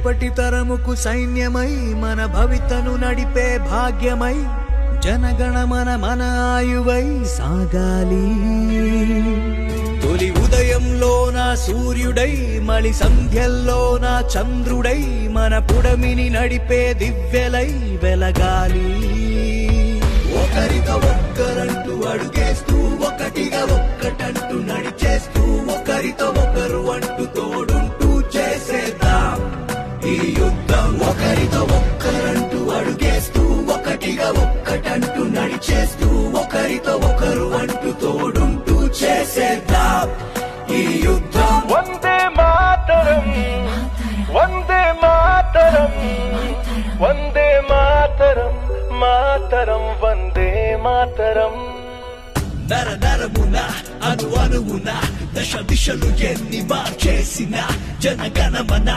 రేపటి తరముకు సైన్యమై మన భవితను నడిపే భాగ్యమై జనగణమన మన ఆయువై సాగాలి. తొలి ఉదయంలోన సూర్యుడై మలి సంధ్యల్లోన చంద్రుడై మన పుడమిని నడిపే దివ్యలై వెలగాలి. ఒకరితో ఒక్కరంటూ అడుగేస్తూ ఒకటిగా ఒక్కటంటూ నడిచేస్తూ ఒకరితో ఒకరు అంటూ తోడుంటూ చేసేద్దాం ఈ యుద్ధం. ఒకరితో ఒక్కరంటూ అడుగేస్తూ ఒకటిగా ఒక్కటంటూ నడిచేస్తూ ఒకరితో ఒకరు అంటూ తోడుంటూ చేసేద్దాం ఈ యుద్ధం. వందే మాతరం వందే మాతరం వందే మాతరం మాతరం వందే మాతరం. నర నరమున అను అనువున దశ దిశలు ఎన్ని మార్చేసిన జనగణమన